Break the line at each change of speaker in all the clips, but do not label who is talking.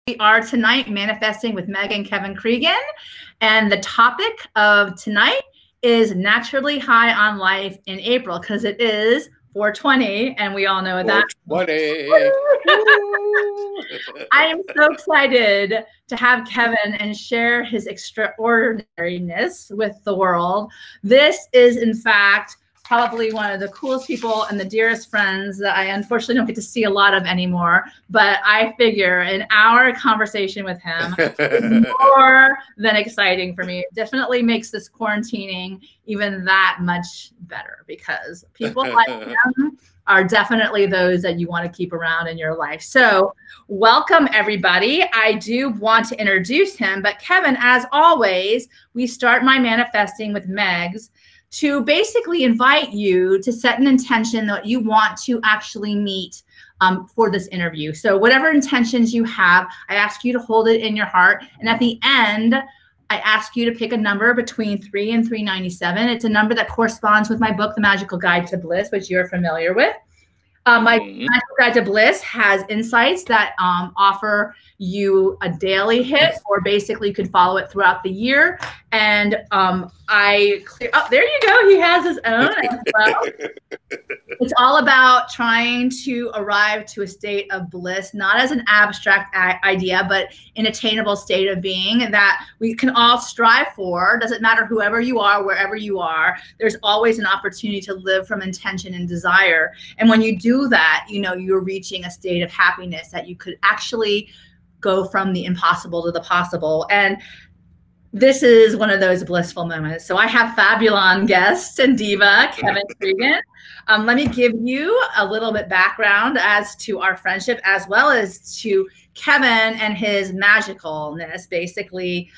We are tonight manifesting with Meg and Kevin Cregan, and the topic of tonight is naturally high on life in April, because it is 420, and we all know that.
420.
I am so excited to have Kevin and share his extraordinariness with the world. This is, in fact, probably one of the coolest people and the dearest friends that I unfortunately don't get to see a lot of anymore. But I figure an hour conversation with him is more than exciting for me. It definitely makes this quarantining even that much better, because people like him are definitely those that you want to keep around in your life. So welcome, everybody. I do want to introduce him, but Kevin, as always, we start my manifesting with Meg's to basically invite you to set an intention that you want to actually meet for this interview. So whatever intentions you have, I ask you to hold it in your heart. And at the end, I ask you to pick a number between 3 and 397. It's a number that corresponds with my book, The Magical Guide to Bliss, which you're familiar with. My Magical Guide to Bliss has insights that offer you a daily hit, or basically you can follow it throughout the year. And oh, there you go. He has his own as well. It's all about trying to arrive to a state of bliss, not as an abstract idea, but an attainable state of being that we can all strive for. Doesn't matter whoever you are, wherever you are, there's always an opportunity to live from intention and desire. And when you do that, you know, you're reaching a state of happiness that you could actually go from the impossible to the possible. And this is one of those blissful moments. So I have Fabulon guest and diva, Kevin Cregan. Let me give you a little bit background as to our friendship, as well as to Kevin and his magicalness. Basically,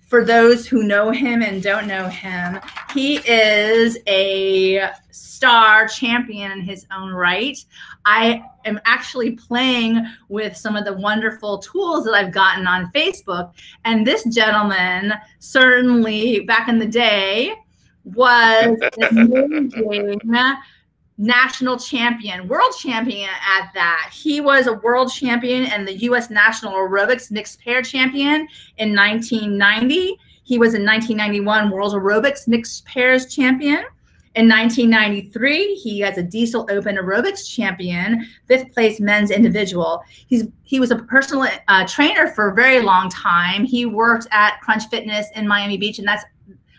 for those who know him and don't know him, he is a star champion in his own right. I am actually playing with some of the wonderful tools that I've gotten on Facebook. And this gentleman, certainly back in the day, was an amazing national champion, world champion at that. He was a world champion and the U.S. National Aerobics Mixed Pair Champion in 1990. He was in 1991 World Aerobics Mixed Pairs Champion. In 1993, he has a Diesel Open Aerobics Champion, 5th place men's individual. He was a personal trainer for a very long time. He worked at Crunch Fitness in Miami Beach, and that's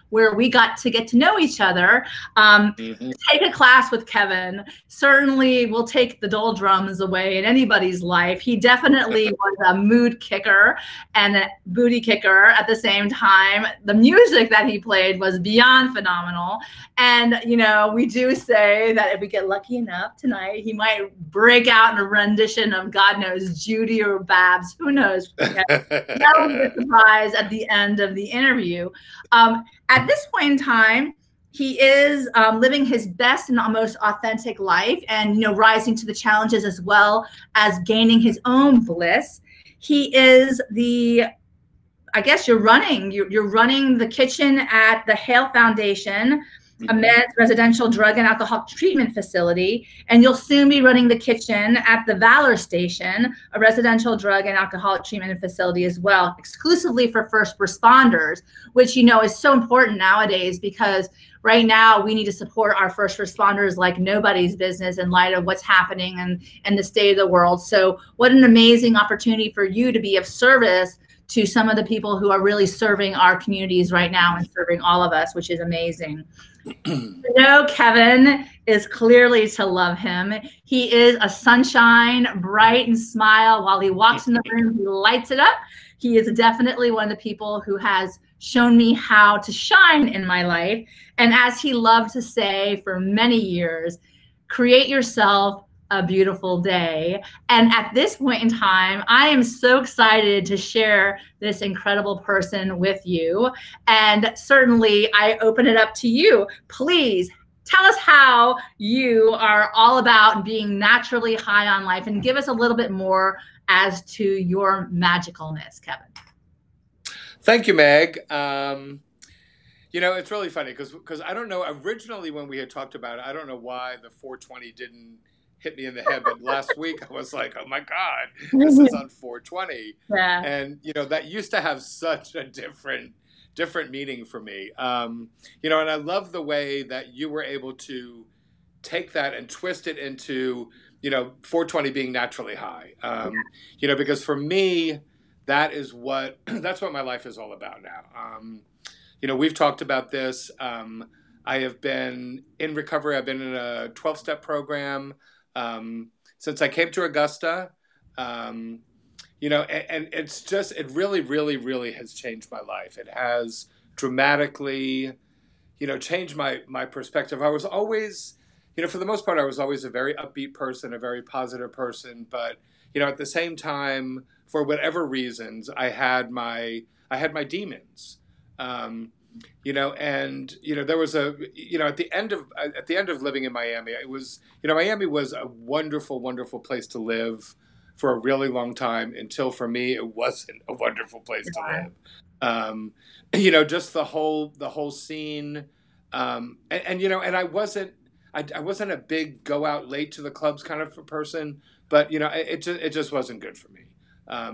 where we got to get to know each other. Take a class with Kevin certainly will take the doldrums away in anybody's life. He definitely was a mood kicker and a booty kicker at the same time. The music that he played was beyond phenomenal. And, you know, we do say that if we get lucky enough tonight, he might break out in a rendition of, God knows, Judy or Babs. Who knows? That will be a surprise at the end of the interview. At this point in time, he is living his best and most authentic life, and, you know, rising to the challenges as well as gaining his own bliss. He is I guess you're running the kitchen at the Hale Foundation, a men's residential drug and alcohol treatment facility, and you'll soon be running the kitchen at the Valor Station, a residential drug and alcoholic treatment facility as well, exclusively for first responders, which, you know, is so important nowadays, because right now we need to support our first responders like nobody's business in light of what's happening and the state of the world. So what an amazing opportunity for you to be of service to some of the people who are really serving our communities right now and serving all of us, which is amazing. You know, Kevin is clearly to love him. He is a sunshine, bright and smile. While he walks in the room, he lights it up. He is definitely one of the people who has shown me how to shine in my life. And as he loved to say for many years, create yourself a beautiful day. And at this point in time, I am so excited to share this incredible person with you. And certainly I open it up to you. Please tell us how you are all about being naturally high on life, and give us a little bit more as to your magicalness, Kevin.
Thank you, Meg. You know, it's really funny because I don't know, originally when we had talked about it, I don't know why the 420 didn't hit me in the head. But last week I was like, oh my God, this is on 420.
Yeah.
And, you know, that used to have such a different meaning for me. You know, and I love the way that you were able to take that and twist it into, you know, 420 being naturally high. You know, because for me, that's what my life is all about now. You know, we've talked about this. I have been in recovery. I've been in a 12-step program since I came to Augusta. You know, and it's just, it really, really, really has changed my life. It has dramatically, you know, changed my perspective. I was always, you know, for the most part, I was always a very upbeat person, a very positive person. But, you know, at the same time, for whatever reasons, I had my demons. You know, and, you know, there was you know, at the end of living in Miami, it was, you know, Miami was a wonderful, wonderful place to live for a really long time until, for me, it wasn't a wonderful place to live. You know, just the whole scene. And, you know, and I wasn't a big go out late to the clubs kind of person, but, you know, it just wasn't good for me. I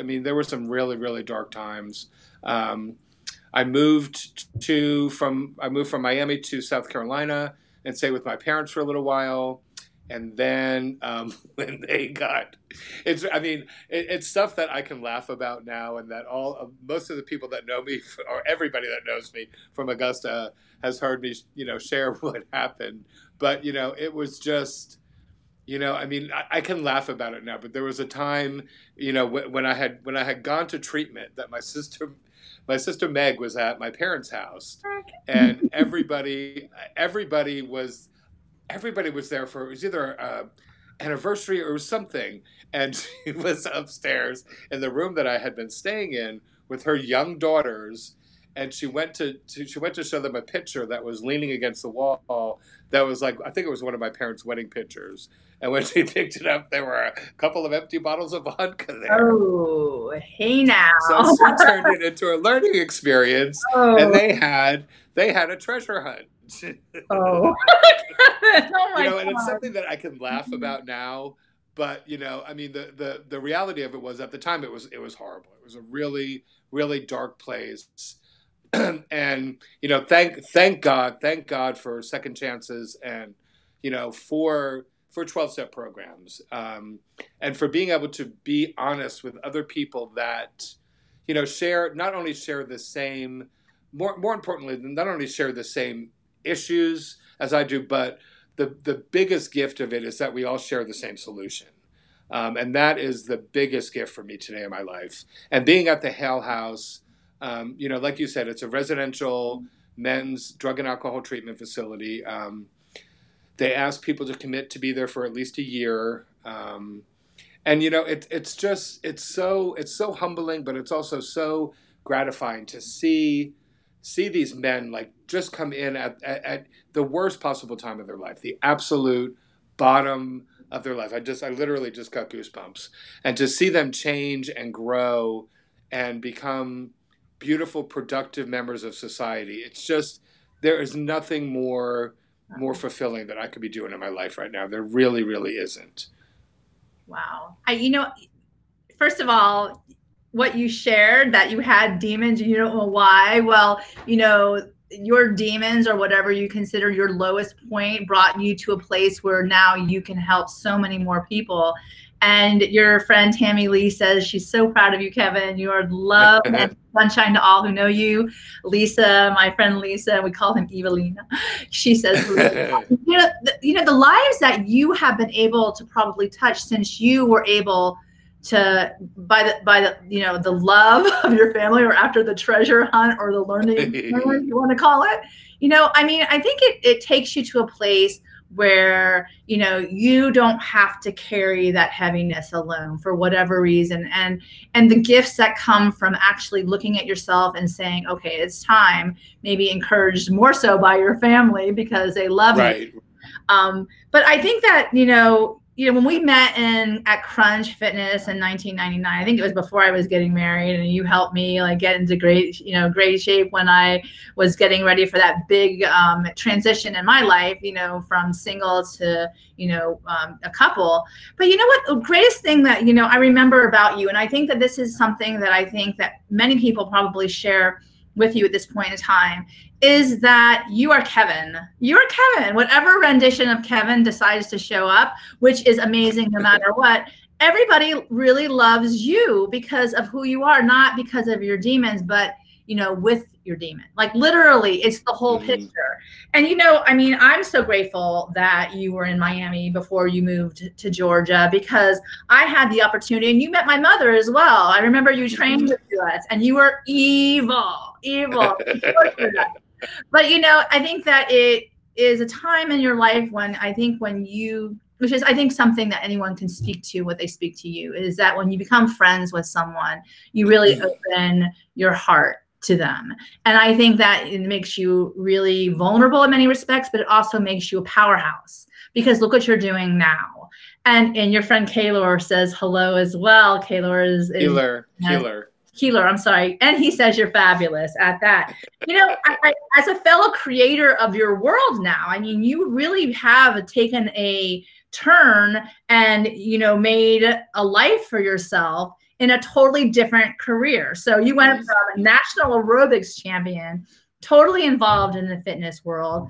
mean, there were some really, really dark times. I moved from Miami to South Carolina and stayed with my parents for a little while. And then when they got, it's stuff that I can laugh about now, and that most of the people that know me, or everybody that knows me from Augusta, has heard me, you know, share what happened. But, you know, it was just, you know, I mean, I can laugh about it now, but there was a time, you know, when I had gone to treatment, that my sister Meg was at my parents' house, and everybody was there for, it was either an anniversary or something, and she was upstairs in the room that I had been staying in with her young daughters, and she went to show them a picture that was leaning against the wall that was like, I think it was one of my parents' wedding pictures. And when she picked it up, there were a couple of empty bottles of vodka there.
Oh, hey now.
So she turned it into a learning experience, and they had a treasure hunt.
Oh. Oh my
You know,
God.
and it's something that I can laugh about now, but, you know, I mean, the reality of it was, at the time, it was horrible. It was a really, really dark place. And, you know, thank God for second chances, and, you know, for 12-step programs, and for being able to be honest with other people that, you know, not only share the same, more importantly, not only share the same issues as I do, but the biggest gift of it is that we all share the same solution. And that is the biggest gift for me today in my life. And being at the Hale House, you know, like you said, it's a residential men's drug and alcohol treatment facility. They ask people to commit to be there for at least a year. And, you know, it's so humbling, but it's also so gratifying to see these men, like, just come in at the worst possible time of their life, the absolute bottom of their life. I literally just got goosebumps. And to see them change and grow and become beautiful, productive members of society, it's just, there is nothing more fulfilling that I could be doing in my life right now. There really, really isn't.
Wow. You know, first of all, what you shared, that you had demons and you don't know why. Well, you know, your demons, or whatever you consider your lowest point, brought you to a place where now you can help so many more people. And your friend Tammy Lee says she's so proud of you, Kevin. You are love and sunshine to all who know you. Lisa, my friend Lisa, we call him Evelina. She says, you know, the lives that you have been able to probably touch since you were able to, by the you know, the love of your family, or after the treasure hunt, or the learning, you want to call it. You know, I mean, I think it takes you to a place where, you know, you don't have to carry that heaviness alone for whatever reason, and the gifts that come from actually looking at yourself and saying, okay, it's time, maybe encouraged more so by your family because they love you. But I think that, you know, when we met at Crunch Fitness in 1999, I think it was before I was getting married, and you helped me like get into great shape when I was getting ready for that big transition in my life, from single to, a couple. But you know what, the greatest thing that, I remember about you, and I think that this is something that I think that many people probably share with you at this point in time, is that you are Kevin. You are Kevin. Whatever rendition of Kevin decides to show up, which is amazing no matter what, everybody really loves you because of who you are, not because of your demons, but, with your demon. Like literally, it's the whole picture. And, I'm so grateful that you were in Miami before you moved to Georgia, because I had the opportunity, and you met my mother as well. I remember you trained with us, and you were evil. But, I think that it is a time in your life which is, I think, something that anyone can speak to, what they speak to you, is that when you become friends with someone, you really open your heart to them. And I think that it makes you really vulnerable in many respects, but it also makes you a powerhouse, because look what you're doing now. And your friend Kaylor says hello as well. Kaylor is Keeler, I'm sorry. And he says you're fabulous at that. I, as a fellow creator of your world now, you really have taken a turn and, made a life for yourself in a totally different career. So you went from a national aerobics champion, totally involved in the fitness world,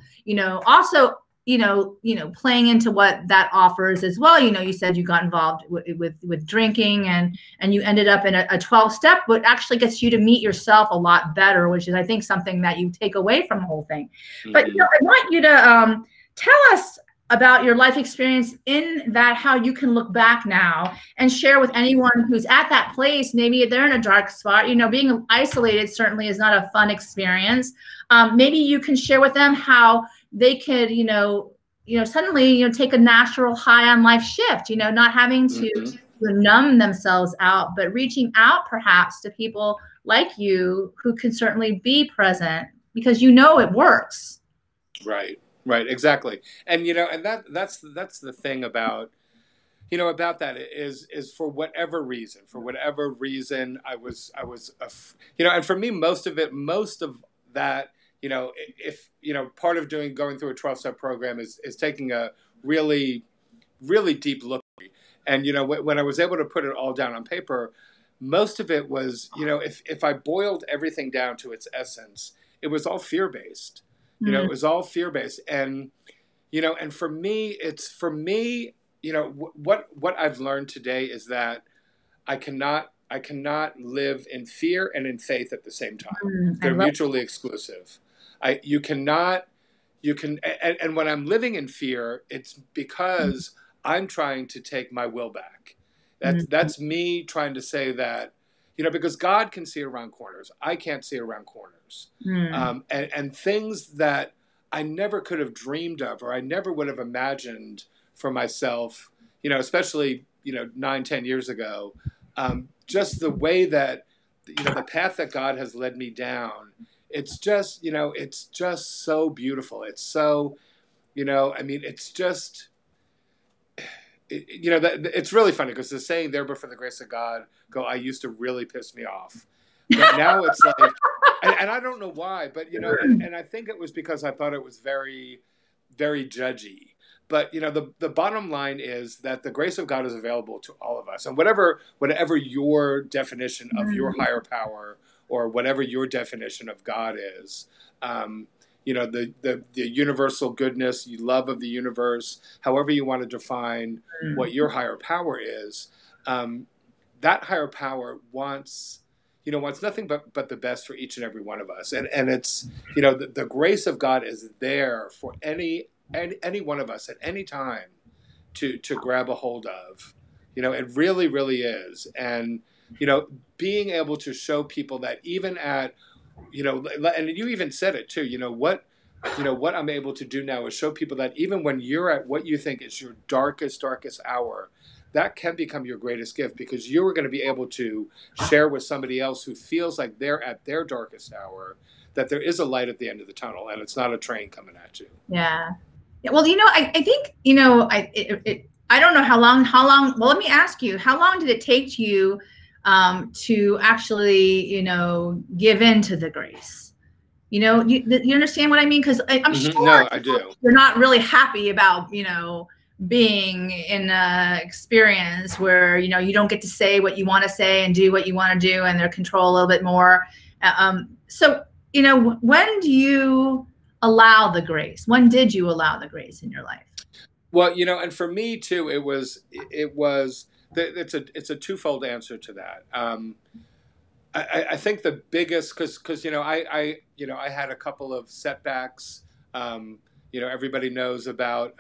also, playing into what that offers as well. You said you got involved with drinking, and you ended up in a 12-step, but actually gets you to meet yourself a lot better, which is, I think, something that you take away from the whole thing. But, I want you to tell us about your life experience in that, how you can look back now and share with anyone who's at that place. Maybe they're in a dark spot. Being isolated certainly is not a fun experience. Maybe you can share with them how they could, suddenly, take a natural high on life shift, not having to numb themselves out, but reaching out perhaps to people like you who can certainly be present, because it works.
Right, exactly. And and that's the thing about about that is for whatever reason I was and for me, most of that, if part of going through a 12-step program is taking a really, really deep look. And when I was able to put it all down on paper, most of it was, if I boiled everything down to its essence, it was all fear-based. It was all fear-based. And and for me, what I've learned today is that I cannot live in fear and in faith at the same time. They're mutually exclusive. And when I'm living in fear, it's because I'm trying to take my will back. That's me trying to say that, because God can see around corners. I can't see around corners. And things that I never could have dreamed of, or I never would have imagined for myself, especially, 9-10 years ago, just the way that, the path that God has led me down, it's just, it's just so beautiful. It's so, it's just, it's really funny, because the saying there, but for the grace of God, I used to really piss me off. But now it's like, and I don't know why, but, and I think it was because I thought it was very, very judgy. But, the bottom line is that the grace of God is available to all of us. And whatever your definition of your higher power, or whatever your definition of God is, the universal goodness, love of the universe, however you want to define what your higher power is, that higher power wants nothing but the best for each and every one of us. And it's, the grace of God is there for any one of us at any time to grab a hold of. It really, really is. And, being able to show people that even at, and you even said it too, what I'm able to do now is show people that even when you're at what you think is your darkest hour, that can become your greatest gift, because you are going to be able to share with somebody else who feels like they're at their darkest hour, that there is a light at the end of the tunnel, and it's not a train coming at you.
Yeah. Well, I think, I don't know well, let me ask you, how long did it take you to actually, give in to the grace? You understand what I mean? Because I'm sure
No, I do.
you're not really happy about, being in an experience where, you don't get to say what you want to say and do what you want to do, and they're control a little bit more. So, when do you allow the grace? When did you allow the grace in your life?
Well, and for me too, it's a twofold answer to that. I think the biggest, because I had a couple of setbacks. Everybody knows about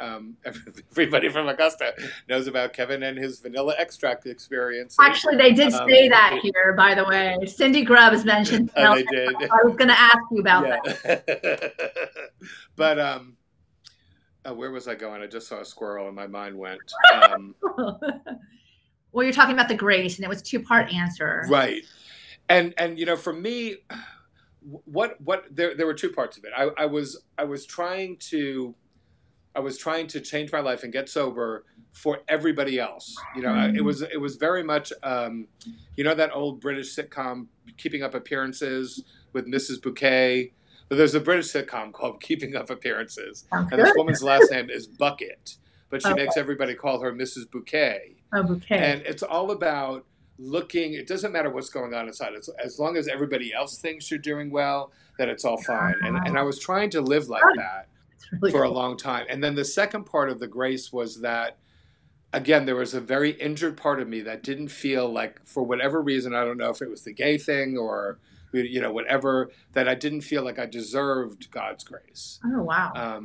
everybody from Augusta knows about Kevin and his vanilla extract experience.
Actually, they did say that here, by the way. Cindy Grubbs mentioned.
They did.
I was going to ask you about that.
But where was I going? I just saw a squirrel and my mind went.
Well, you're talking about the grace, and it was a two-part answer.
Right. And for me, there were two parts of it. I was trying to change my life and get sober for everybody else. It was very much that old British sitcom Keeping Up Appearances with Mrs. Bouquet. But there's a British sitcom called Keeping Up Appearances, and this woman's last name is Bucket, but she makes everybody call her Mrs. Bouquet.
Oh, Bouquet.
And it's all about looking. It doesn't matter what's going on inside. As long as everybody else thinks you're doing well, that it's all fine. And I was trying to live like that for a long time. And then the second part of the grace was that, again, there was a very injured part of me that didn't feel like, for whatever reason, I don't know if it was the gay thing or whatever, that I didn't feel like I deserved God's grace.
Oh, wow.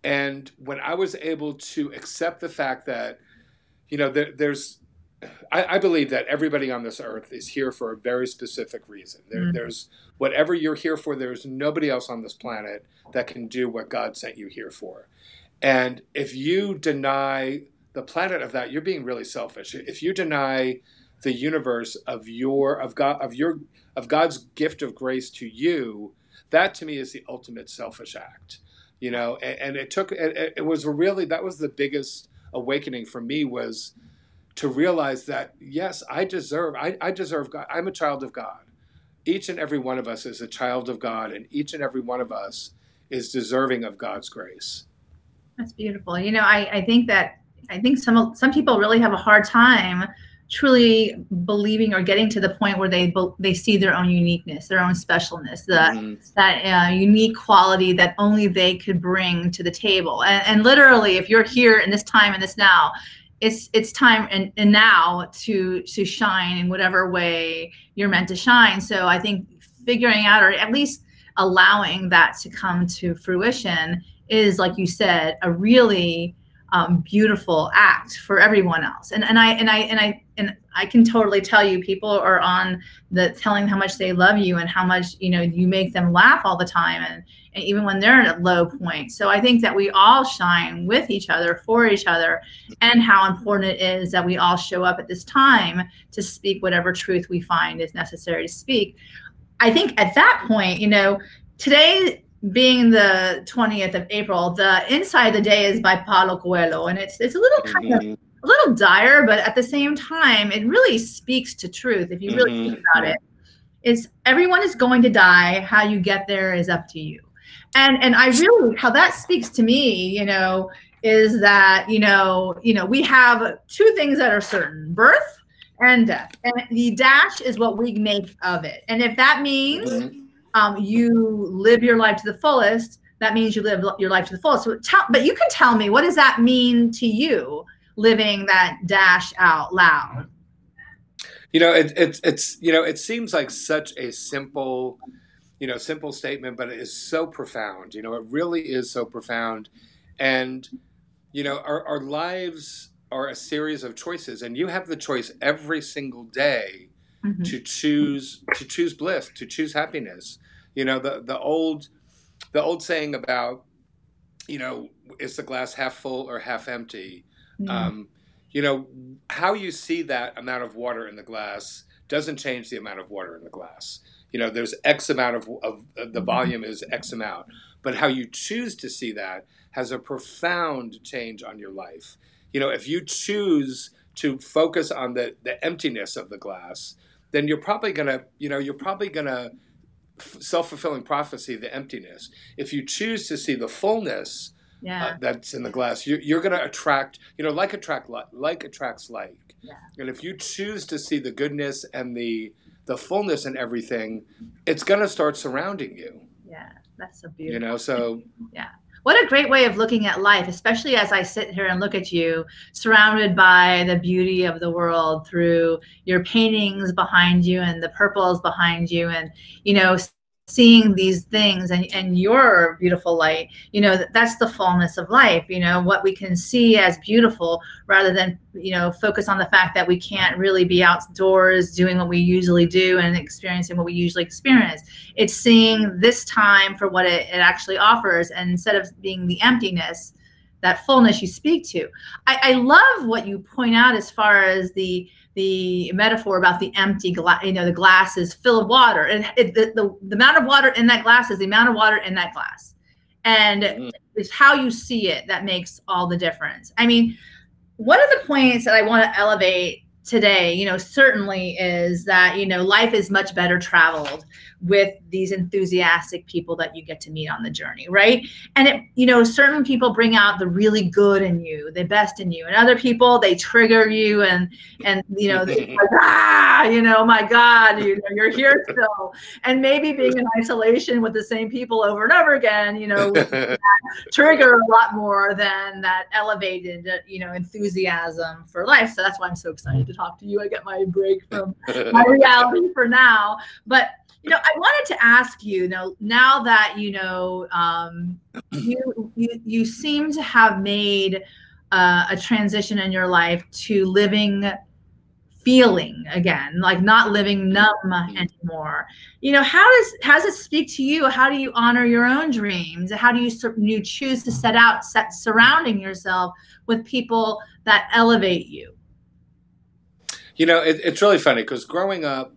And when I was able to accept the fact that, I believe that everybody on this earth is here for a very specific reason. There's whatever you're here for, there's nobody else on this planet that can do what God sent you here for. And if you deny the planet of that, you're being really selfish. If you deny the universe of God's gift of grace to you, that to me is the ultimate selfish act. And it was really, that was the biggest awakening for me, was to realize that, yes, I deserve God. I'm a child of God. Each and every one of us is a child of God, and each and every one of us is deserving of God's grace.
That's beautiful. I think some people really have a hard time truly believing or getting to the point where they see their own uniqueness, their own specialness, that unique quality that only they could bring to the table. And literally, if you're here in this time and this now, it's time and now to shine in whatever way you're meant to shine. So I think figuring out, or at least allowing that to come to fruition, is, like you said, a really beautiful act for everyone else. And I can totally tell you, people are on telling how much they love you and how much you make them laugh all the time, and even when they're at a low point. So I think that we all shine with each other, for each other, and how important it is that we all show up at this time to speak whatever truth we find is necessary to speak. I think at that point, today being the 20th of April, the inside of the day is by Paulo Coelho, and it's a little kind of a little dire, but at the same time, it really speaks to truth. If you really think about it, it's everyone is going to die. How you get there is up to you. And I really, how that speaks to me, is that, we have two things that are certain: birth and death. And the dash is what we make of it. And if that means you live your life to the fullest, that means you live your life to the fullest. But you can tell me, what does that mean to you, living that dash out loud?
It seems like such a simple statement, but it is so profound. It really is so profound. And, our lives are a series of choices, and you have the choice every single day to choose bliss, to choose happiness. The old saying about, is the glass half full or half empty? How you see that amount of water in the glass doesn't change the amount of water in the glass. There's X amount of the volume is X amount, but how you choose to see that has a profound change on your life. if you choose to focus on the emptiness of the glass, then you're probably gonna, self-fulfilling prophecy, the emptiness. If you choose to see the fullness that's in the glass, you're going to attract, like attracts like.
Yeah.
And if you choose to see the goodness and the fullness in everything, it's going to start surrounding you.
Yeah, that's so beautiful.
So
yeah. What a great way of looking at life, especially as I sit here and look at you, surrounded by the beauty of the world through your paintings behind you and the purples behind you, and, seeing these things and your beautiful light, that's the fullness of life, what we can see as beautiful, rather than, focus on the fact that we can't really be outdoors doing what we usually do and experiencing what we usually experience. It's seeing this time for what it actually offers, and instead of being the emptiness, that fullness you speak to. I love what you point out as far as the metaphor about the empty glass. The glass is full of water, and the amount of water in that glass is the amount of water in that glass, and it's how you see it that makes all the difference. I mean, one of the points that I want to elevate today, certainly is that, life is much better traveled with these enthusiastic people that you get to meet on the journey, right? And certain people bring out the really good in you, the best in you, and other people, they trigger you, and they're like, my God, you're here still. And maybe being in isolation with the same people over and over again, trigger a lot more than that elevated, enthusiasm for life. So that's why I'm so excited to talk to you. I get my break from my reality for now. But I wanted to ask you, now that you seem to have made a transition in your life to feeling again, like not living numb anymore. How does it speak to you? How do you honor your own dreams? How do you choose to set surrounding yourself with people that elevate you?
It's really funny because growing up,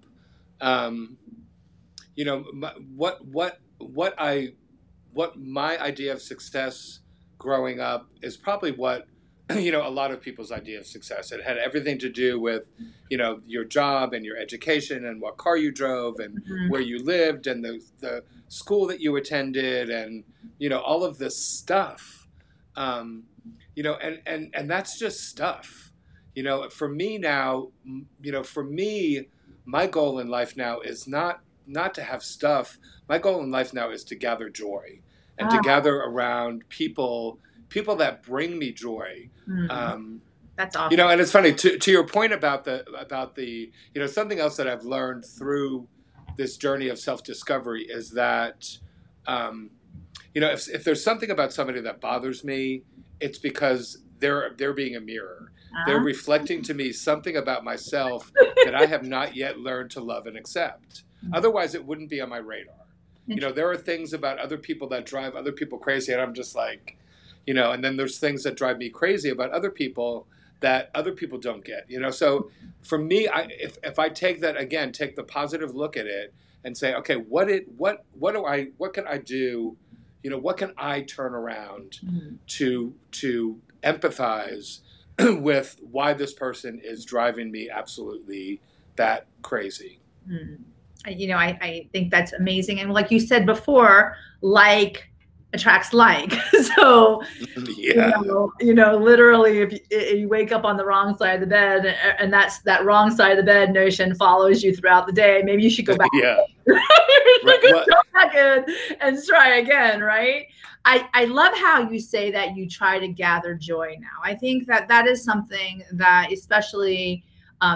what my idea of success growing up is probably what a lot of people's idea of success. It had everything to do with your job and your education and what car you drove and where you lived and the school that you attended and all of this stuff, and that's just stuff. For me now, my goal in life now is not to have stuff. My goal in life now is to gather joy and to gather around people that bring me joy.
That's awesome.
And it's funny to your point about the something else that I've learned through this journey of self-discovery is that if there's something about somebody that bothers me, it's because they're being a mirror. They're reflecting to me something about myself that I have not yet learned to love and accept. Otherwise, it wouldn't be on my radar. There are things about other people that drive other people crazy, and I'm just like, and then there's things that drive me crazy about other people that other people don't get. So for me, if I take the positive look at it and say, okay, what can I do? What can I turn around to empathize with why this person is driving me absolutely that crazy.
I think that's amazing. And like you said before, like attracts like. So, literally if you wake up on the wrong side of the bed and that wrong side of the bed notion follows you throughout the day, maybe you should go back. Go back in and try again, right? I love how you say that you try to gather joy now. I think that is something that especially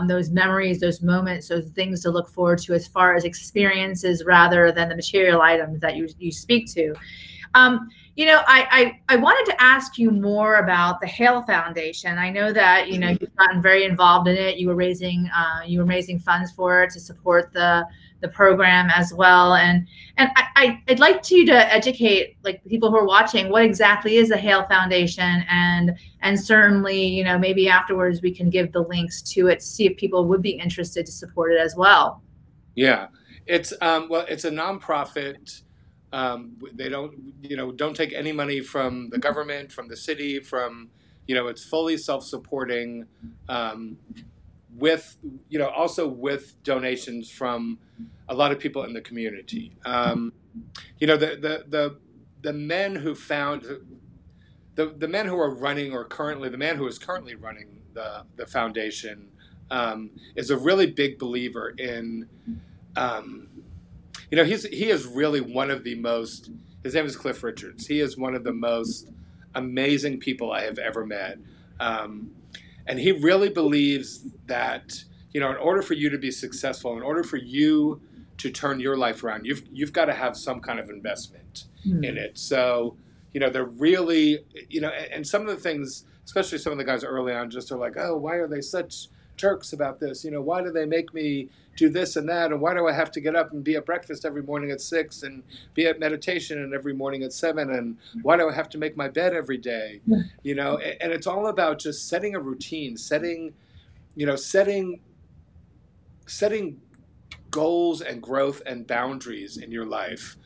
those memories, those moments, those things to look forward to as far as experiences rather than the material items that you speak to. I wanted to ask you more about the Hale Foundation. I know that you've gotten very involved in it. You were raising funds for it to support the program as well. And I'd like you to educate like the people who are watching what exactly is the Hale Foundation, and certainly maybe afterwards we can give the links to it to see if people would be interested to support it as well.
Yeah, it's it's a nonprofit. They don't take any money from the government, from the city, from it's fully self-supporting, with, also with donations from a lot of people in the community. The men who found the men who are running, or currently the man who is currently running the foundation, is a really big believer in, he is really one of the most, his name is Cliff Richards. He is one of the most amazing people I have ever met. And he really believes that, in order for you to be successful, in order for you to turn your life around, you've got to have some kind of investment in it. So, they're really, and some of the things, especially some of the guys early on, just are like, oh, why are they such jerks about this? Why do they make me do this and that? And why do I have to get up and be at breakfast every morning at 6 and be at meditation and every morning at 7? And why do I have to make my bed every day? And it's all about just setting a routine, setting goals and growth and boundaries in your life.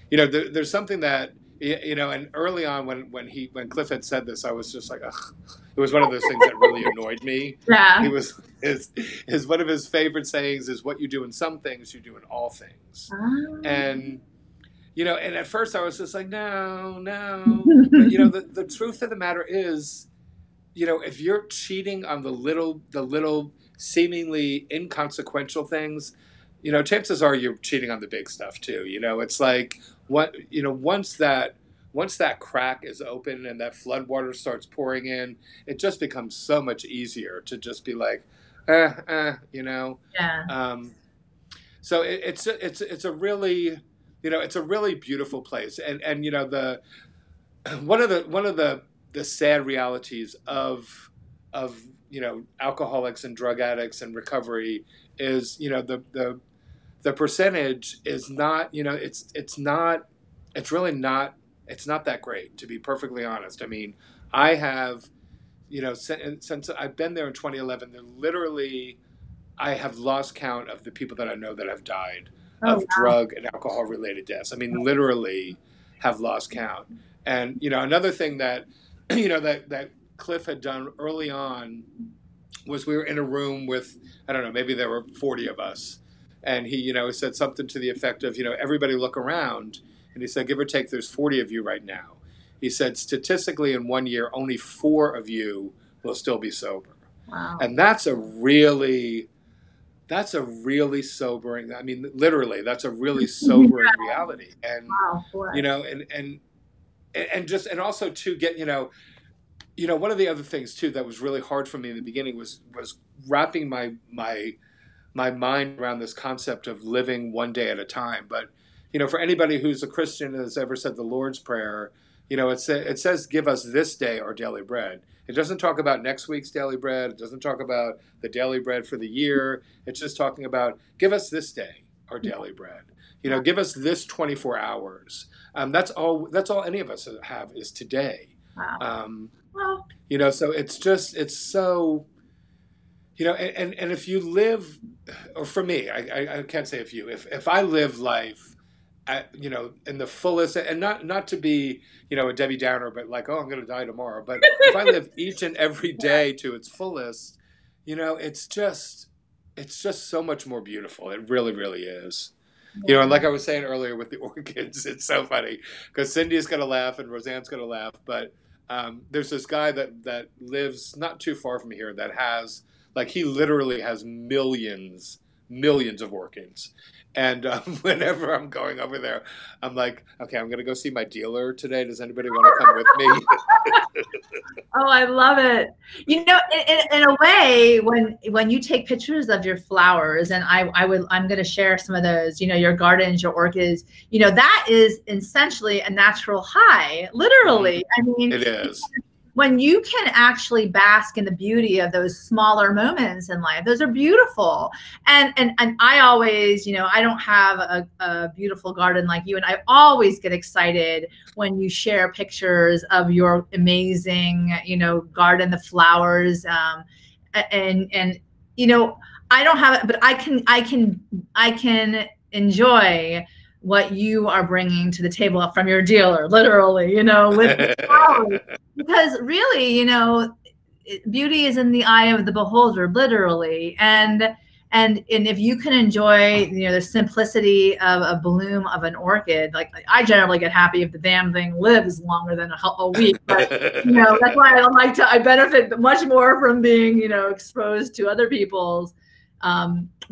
There's something that, and early on when Cliff had said this, I was just like, ugh. It was one of those things that really annoyed me.
Yeah.
He was his one of his favorite sayings is, what you do in some things, you do in all things.
Oh.
And and at first I was just like, no. But the truth of the matter is, if you're cheating on the little seemingly inconsequential things, chances are you're cheating on the big stuff too. It's like, once that crack is open and that flood water starts pouring in, it just becomes so much easier to just be like, Yeah. So it's a really, it's a really beautiful place. And the one of the sad realities of alcoholics and drug addicts and recovery is, the percentage is not, it's not that great, to be perfectly honest. I mean, I have, since I've been there in 2011, I have lost count of the people that I know that have died of drug and alcohol related deaths. I mean, literally have lost count. And, another thing that, that Cliff had done early on was, we were in a room with, I don't know, maybe there were 40 of us. And he, said something to the effect of, everybody look around. And he said, give or take, there's 40 of you right now. He said, statistically, in 1 year, only 4 of you will still be sober.
Wow.
And that's a really sobering, I mean, literally, that's a really sobering reality. And, and also to get, one of the other things too, that was really hard for me in the beginning was wrapping my mind around this concept of living one day at a time. But, for anybody who's a Christian and has ever said the Lord's Prayer, it says, give us this day our daily bread. It doesn't talk about next week's daily bread. It doesn't talk about the daily bread for the year. It's just talking about, give us this day our daily bread. Give us this 24 hours. That's all any of us have is today.
Wow.
So it's so, and if you live, or for me, I can't say if I live life, in the fullest, and not to be, a Debbie Downer, but like, oh, I'm going to die tomorrow. But if I live each and every day to its fullest, it's just so much more beautiful. It really, really is. And like I was saying earlier with the orchids, it's so funny because Cindy's going to laugh and Roseanne's going to laugh. But there's this guy that lives not too far from here that has, like, he literally has millions of orchids. And whenever I'm going over there, I'm like, okay, I'm going to go see my dealer today. Does anybody want to come with me?
Oh, I love it. In a way, when you take pictures of your flowers, and I'm going to share some of those, your gardens, your orchids, that is essentially a natural high, literally. I mean,
it is.
When you can actually bask in the beauty of those smaller moments in life, those are beautiful. And I always, I don't have a beautiful garden like you, and I always get excited when you share pictures of your amazing, garden, the flowers, and I don't have it, but I can enjoy what you are bringing to the table from your dealer, literally, you know, with the flowers. Because really, you know, beauty is in the eye of the beholder, literally. And if you can enjoy, you know, the simplicity of a bloom of an orchid, like I generally get happy if the damn thing lives longer than a week. But you know, that's why I benefit much more from being, you know, exposed to other people's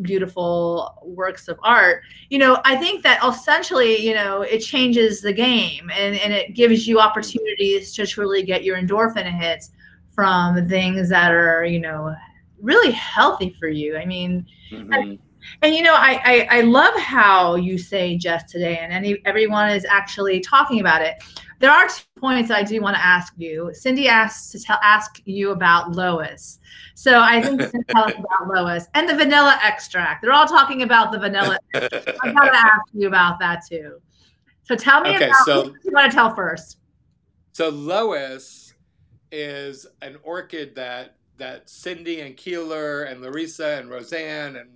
beautiful works of art. You know, I think that essentially, you know, it changes the game, and it gives you opportunities to truly get your endorphin hits from things that are, you know, really healthy for you. I mean, and you know, I love how you say just today, and everyone is actually talking about it. There are 2 points I do want to ask you. Cindy asked to ask you about Lois. So I think you can tell us about Lois and the vanilla extract. They're all talking about the vanilla extract. I've got to ask you about that too. So tell me about what you want to tell first.
So Lois is an orchid that Cindy and Keeler and Larissa and Roseanne and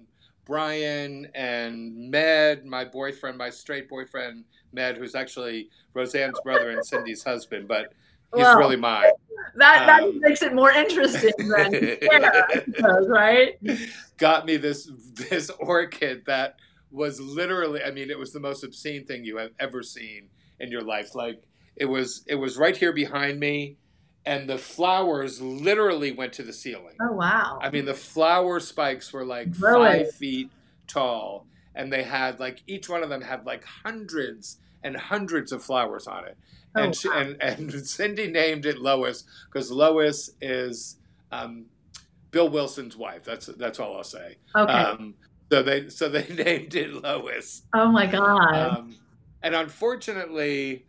Brian and Med, my boyfriend, my straight boyfriend, Med, who's actually Roseanne's brother and Cindy's husband, but he's really mine.
That makes it more interesting than I suppose, right?
Got me this orchid that was literally, I mean, it was the most obscene thing you have ever seen in your life. Like it was right here behind me, and the flowers literally went to the ceiling.
Oh, wow.
I mean, the flower spikes were like 5 feet tall, and they had like, each one of them had like hundreds and hundreds of flowers on it. And and Cindy named it Lois because Lois is Bill Wilson's wife. That's all I'll say.
Okay.
So they named it Lois.
Oh my God.
And unfortunately,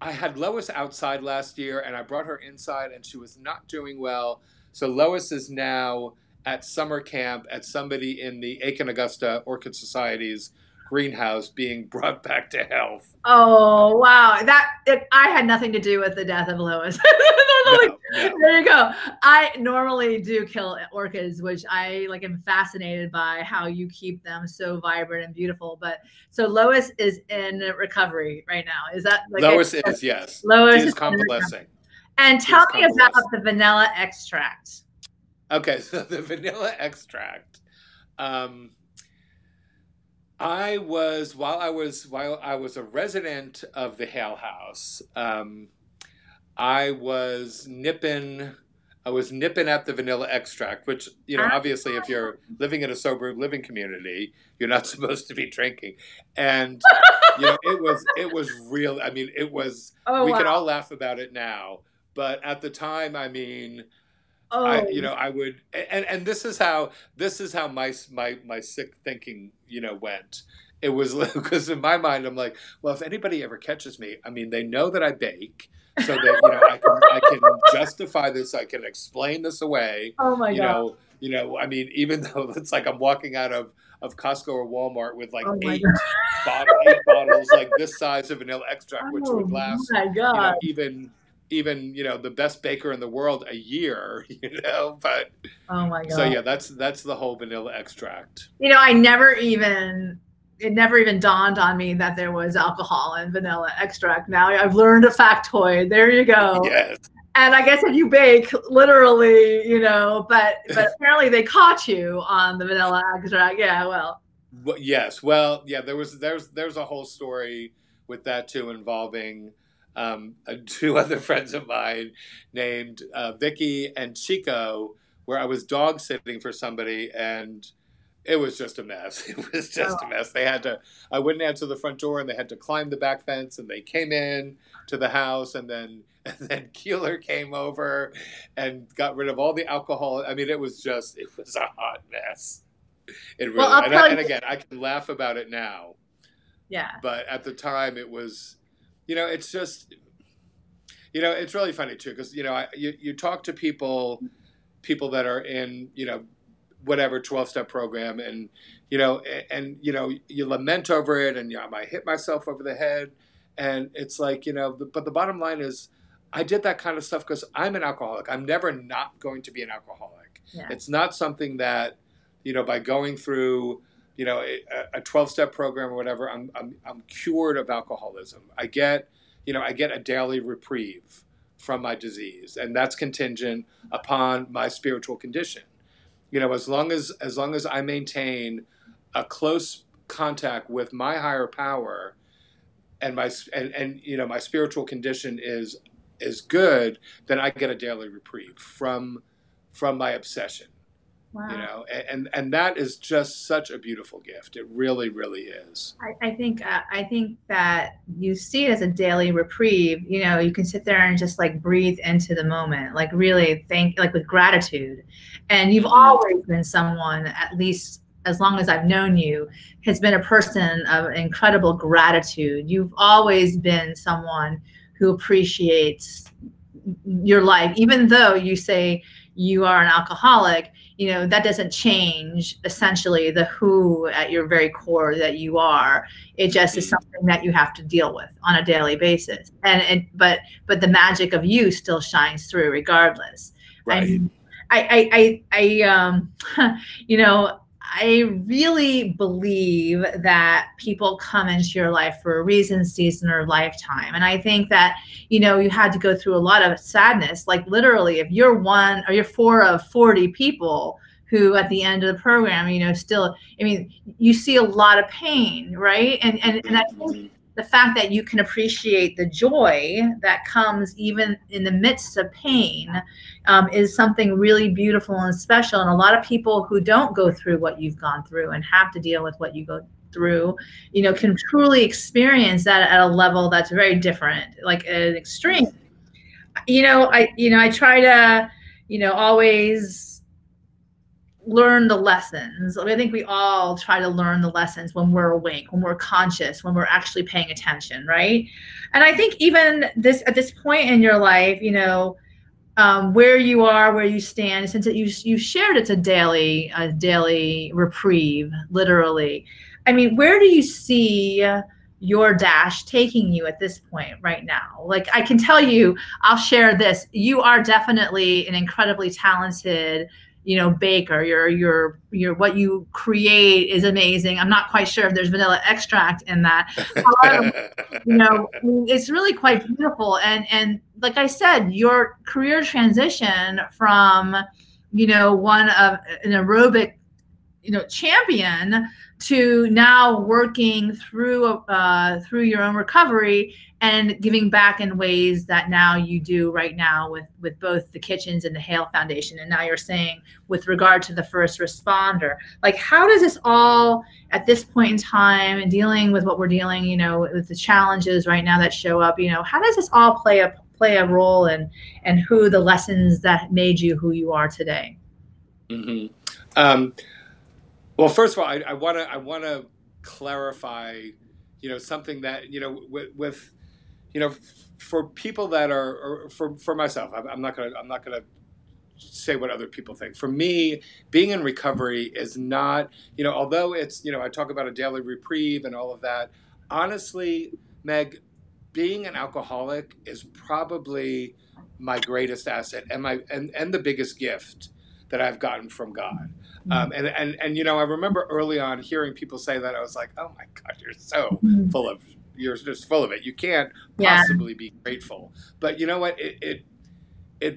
I had Lois outside last year, and I brought her inside, and she was not doing well. So Lois is now at summer camp at somebody in the Aiken Augusta Orchid Society's greenhouse, being brought back to health.
Oh, wow. I had nothing to do with the death of Lois.
No.
There you go. I normally do kill orchids, which I like am fascinated by how you keep them so vibrant and beautiful. But so Lois is in recovery right now. Is that like
Lois is, yes.
Lois
is convalescing.
And tell me about the vanilla extract.
Okay, so the vanilla extract. While I was a resident of the Hale house, I was nipping at the vanilla extract, which, you know, obviously if you're living in a sober living community, you're not supposed to be drinking. And, you know, it was real. I mean, it was, we can all laugh about it now, but at the time, I mean, I would, and this is how my sick thinking, you know, went. It was because in my mind, I'm like, well, if anybody ever catches me, I mean, they know that I bake, so that, you know, I can justify this, I can explain this away.
Oh my God.
You know, I mean, even though it's like I'm walking out of Costco or Walmart with like 8 bottles like this size of vanilla extract, which would last, you know, even you know, the best baker in the world a year, you know. But
oh my God.
So yeah, that's the whole vanilla extract.
You know, it never even dawned on me that there was alcohol in vanilla extract. Now I've learned a factoid. There you go.
Yes.
And I guess if you bake, literally, you know, but apparently they caught you on the vanilla extract. Yeah, well.
Yes. Well, yeah, there's a whole story with that too, involving 2 other friends of mine named Vicky and Chico, where I was dog sitting for somebody, and it was just a mess. It was just a mess. I wouldn't answer the front door, and they had to climb the back fence, and they came in to the house, and then Keeler came over and got rid of all the alcohol. I mean, it was a hot mess. It really, and again, I can laugh about it now.
Yeah.
But at the time it was, you know, it's just, you know, it's really funny too, because, you know, you talk to people that are in, you know, whatever 12-step program, and you know, you lament over it, and I might hit myself over the head, and it's like, you know, but the bottom line is, I did that kind of stuff because I'm an alcoholic. I'm never not going to be an alcoholic. Yeah. It's not something that, you know, by going through a 12-step program or whatever, I'm cured of alcoholism. I get a daily reprieve from my disease, and that's contingent upon my spiritual condition. As long as I maintain a close contact with my higher power, and my spiritual condition is good, then I get a daily reprieve from my obsession.
Wow.
And that is just such a beautiful gift. It really, really is.
I think that you see it as a daily reprieve. You can sit there and just like breathe into the moment, like really like with gratitude. And you've always been someone, at least as long as I've known you, has been a person of incredible gratitude. You've always been someone who appreciates your life, even though you say you are an alcoholic. That doesn't change essentially the who at your very core that you are. It just is something that you have to deal with on a daily basis. But the magic of you still shines through regardless.
Right.
I really believe that people come into your life for a reason, season, or lifetime. And I think that, you had to go through a lot of sadness. Like literally, if you're one or you're 4 of 40 people who at the end of the program, still, you see a lot of pain, right? And I think the fact that you can appreciate the joy that comes even in the midst of pain is something really beautiful and special. And a lot of people who don't go through what you've gone through and have to deal with what you go through, can truly experience that at a level that's very different, like at an extreme. I try to, always learn the lessons. I think we all try to learn the lessons when we're awake, when we're conscious, when we're actually paying attention, right? And I think even at this point in your life, where you are, where you stand, since you shared it's a daily reprieve, literally. Where do you see your dash taking you at this point right now? Like, I can tell you, I'll share this. You are definitely an incredibly talented baker. Your what you create is amazing. I'm not quite sure if there's vanilla extract in that. It's really quite beautiful. And like I said, your career transition from, one of an aerobic, champion to now working through your own recovery and giving back in ways that now you do right now with both the kitchens and the Hale Foundation. And now you're saying with regard to the first responder, like, how does this all at this point in time and dealing with what we're dealing, with the challenges right now that show up, how does this all play a role and who the lessons that made you who you are today?
Well, first of all, I want to clarify, something that, with for people that are, or for myself, I'm not gonna say what other people think. For me, being in recovery is not, although it's, I talk about a daily reprieve and all of that. Honestly, Meg, being an alcoholic is probably my greatest asset and the biggest gift that I've gotten from God. And I remember early on hearing people say that. I was like, oh my God, you're just full of it. You can't possibly be grateful. But you know what? It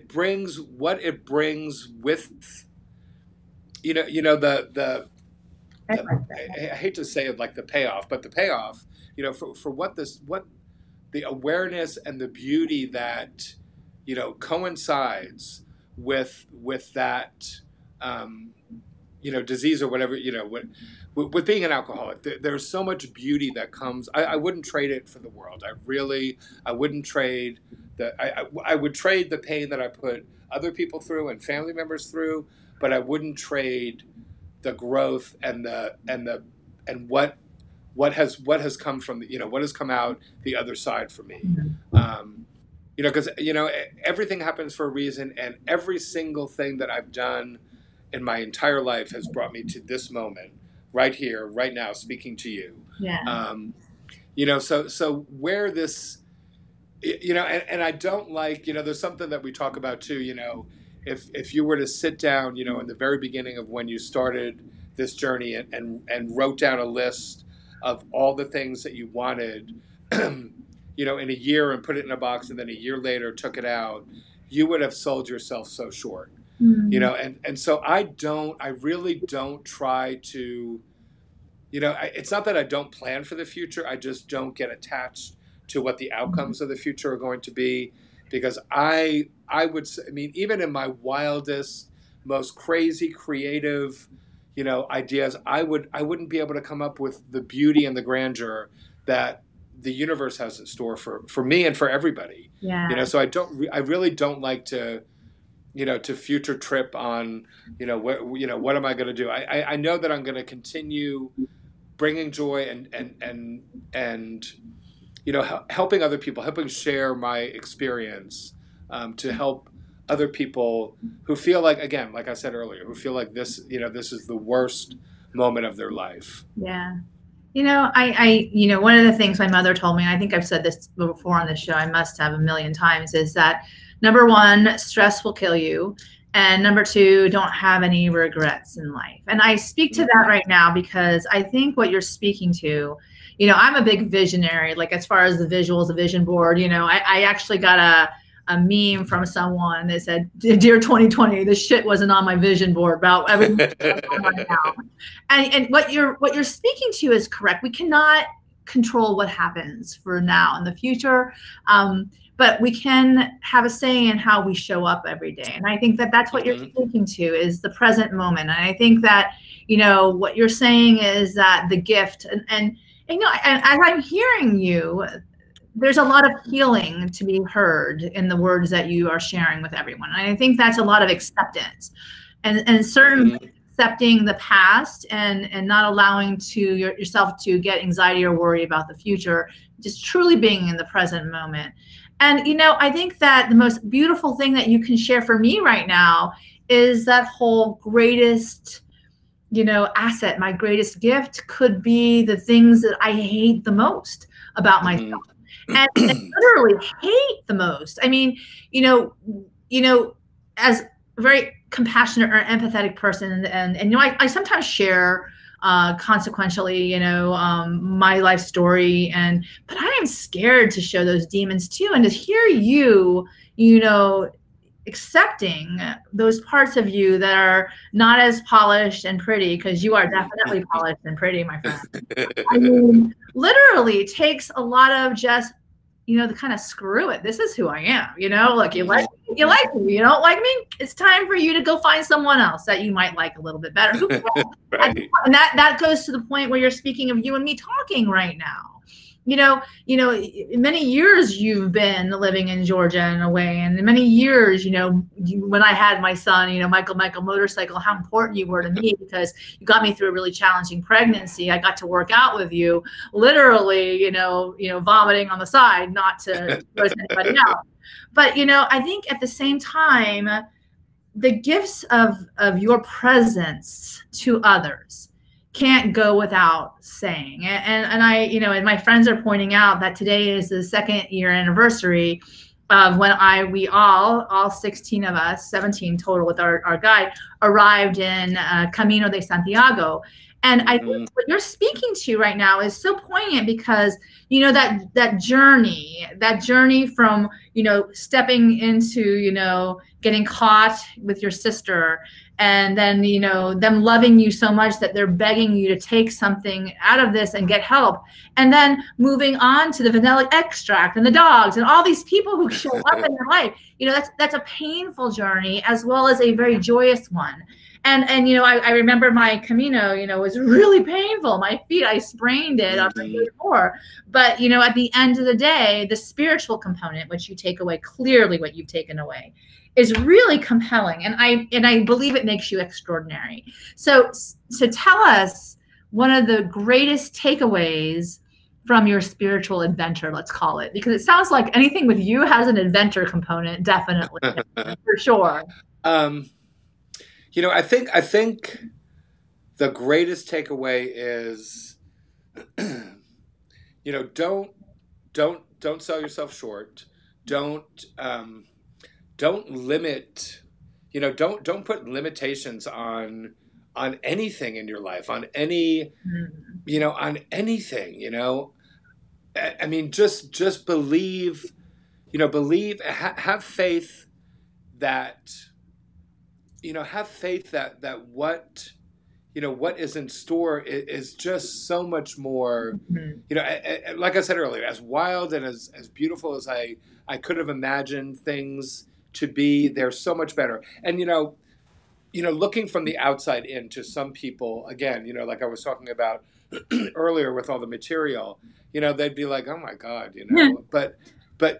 brings what it brings with, I hate to say it like the payoff, but the payoff, for what the awareness and the beauty that, coincides with that, disease or whatever, with being an alcoholic. There's so much beauty that comes. I wouldn't trade it for the world. I wouldn't trade I would trade the pain that I put other people through and family members through, but I wouldn't trade the growth and what has come from what has come out the other side for me. Because everything happens for a reason, and every single thing that I've done in my entire life has brought me to this moment, right here, right now, speaking to you. So where this, and I don't like, there's something that we talk about too. If you were to sit down, in the very beginning of when you started this journey and wrote down a list of all the things that you wanted, you know, in a year and put it in a box, and then a year later took it out, you would have sold yourself so short. You know, and so I really don't try to, you know, it's not that I don't plan for the future. I just don't get attached to what the outcomes of the future are going to be, because I would say, I mean, even in my wildest, most crazy creative, you know, ideas, I wouldn't be able to come up with the beauty and the grandeur that the universe has in store for me and for everybody.
Yeah.
You know, so I really don't like to, you know, to future trip on, you know, what am I going to do? I know that I'm going to continue bringing joy and you know, helping other people, helping share my experience, to help other people who feel like, again, like I said earlier, who feel like this, you know, this is the worst moment of their life.
Yeah. You know, you know, one of the things my mother told me, and I think I've said this before on the show, I must have a million times, is that number one, stress will kill you. And number two, don't have any regrets in life. And I speak to that right now because I think what you're speaking to, you know, I'm a big visionary, like as far as the visuals, the vision board, you know, I actually got a meme from someone that said, "Dear 2020, this shit wasn't on my vision board about everything that's going on right now." And what you're speaking to is correct. We cannot control what happens for now and the future, but we can have a say in how we show up every day. And I think that that's what you're speaking to, is the present moment. And I think that, you know, what you're saying is that the gift and you know, and as I'm hearing you, there's a lot of healing to be heard in the words that you are sharing with everyone. And I think that's a lot of acceptance and certainly accepting the past and not allowing yourself to get anxiety or worry about the future, just truly being in the present moment. And, you know, I think that the most beautiful thing that you can share for me right now is that whole greatest, you know, asset, my greatest gift could be the things that I hate the most about myself. And literally hate the most. I mean, you know, as a very compassionate or empathetic person, and you know, I sometimes share consequentially, you know, my life story, but I am scared to show those demons too, and to hear you, you know, accepting those parts of you that are not as polished and pretty, because you are definitely polished and pretty, my friend. I mean, literally takes a lot of just, you know, the kind of screw it. This is who I am. You know, look, you like me, you like me. You don't like me, it's time for you to go find someone else that you might like a little bit better. Right. And that goes to the point where you're speaking of you and me talking right now. You know, many years you've been living in Georgia in a way, and many years, you know, when I had my son, you know, Michael Motorcycle, how important you were to me, because you got me through a really challenging pregnancy. I got to work out with you, literally, you know, vomiting on the side, not to gross anybody out. But, you know, I think at the same time, the gifts of your presence to others can't go without saying. And I, you know, and my friends are pointing out that today is the 2nd year anniversary of when we all 16 of us, 17 total with our guide, arrived in Camino de Santiago. And I think what you're speaking to right now is so poignant, because, you know, that journey from, you know, stepping into, you know, getting caught with your sister, and then, you know, them loving you so much that they're begging you to take something out of this and get help. And then moving on to the vanilla extract and the dogs and all these people who show up in your life. You know, that's a painful journey as well as a very joyous one. And you know, I remember my Camino, you know, was really painful. My feet, I sprained it on the day before. But, you know, at the end of the day, the spiritual component, which you take away, clearly what you've taken away, is really compelling. And I believe it makes you extraordinary. So tell us one of the greatest takeaways from your spiritual adventure, let's call it, because it sounds like anything with you has an adventure component, definitely, for sure.
You know, I think the greatest takeaway is, you know, don't sell yourself short. Don't limit, you know, don't put limitations on anything in your life, on any, you know, on anything, you know. I mean, just believe, you know, have faith that, you know, have faith that what, you know, what is in store is just so much more, you know, like I said earlier, as wild and as beautiful as I could have imagined things to be, they're so much better. And, you know, looking from the outside in, to some people, again, you know, like I was talking about earlier with all the material, you know, they'd be like, oh my God, you know, but,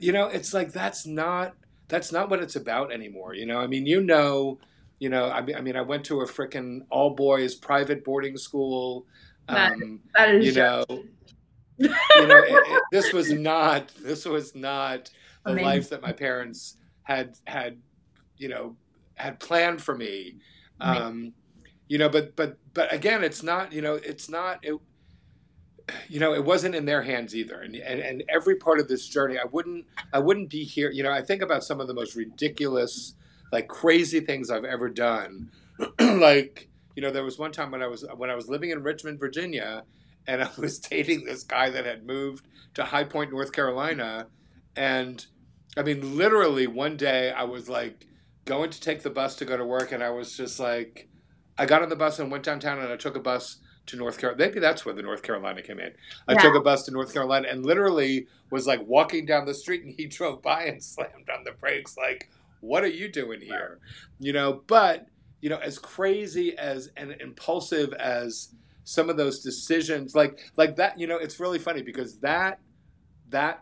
you know, it's like, that's not what it's about anymore. You know, I mean, I mean, I went to a frickin' all boys private boarding school.
That is,
you know, this was not the
amazing.
life that my parents had, you know, had planned for me. You know, but again, it's not, you know, you know, it wasn't in their hands either. And every part of this journey, I wouldn't be here. You know, I think about some of the most ridiculous, like crazy things I've ever done. Like, you know, there was one time when I was living in Richmond, Virginia, and I was dating this guy that had moved to High Point, North Carolina. And I mean, literally one day I was like going to take the bus to go to work, and I was just like, I got on the bus and went downtown, and I took a bus to North Carolina. Maybe that's where the North Carolina came in. I took a bus to North Carolina and literally was like walking down the street, and he drove by and slammed on the brakes like, what are you doing here? You know, but, you know, as crazy as and impulsive as some of those decisions, like that, you know, it's really funny because that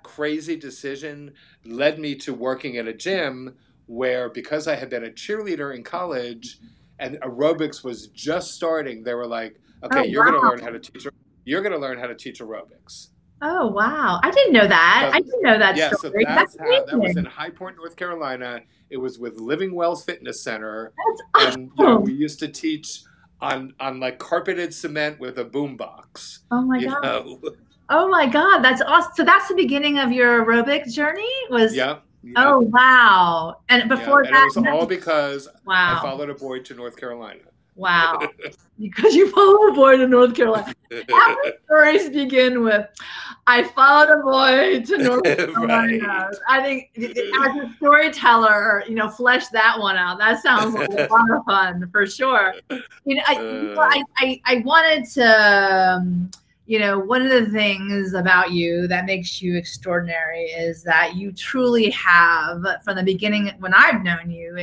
crazy decision led me to working at a gym where, because I had been a cheerleader in college and aerobics was just starting, they were like, okay, you're going to learn how to teach aerobics.
Oh, wow. I didn't know that. I didn't know that story.
So that was in High Point, North Carolina. It was with Living Well Fitness Center.
That's awesome.
And, you know, we used to teach on like carpeted cement with a boombox.
Oh my God. Oh my God. That's awesome. So that's the beginning of your aerobic journey?
Yeah.
Oh, wow. And before that.
And it was all because I followed a boy to North Carolina.
Wow. Because you followed a boy to North Carolina. How many stories begin with, I followed a boy to North Carolina? Right. I think as a storyteller, you know, flesh that one out. That sounds like a lot of fun for sure. You know, I wanted to, you know, one of the things about you that makes you extraordinary is that you truly have, from the beginning when I've known you,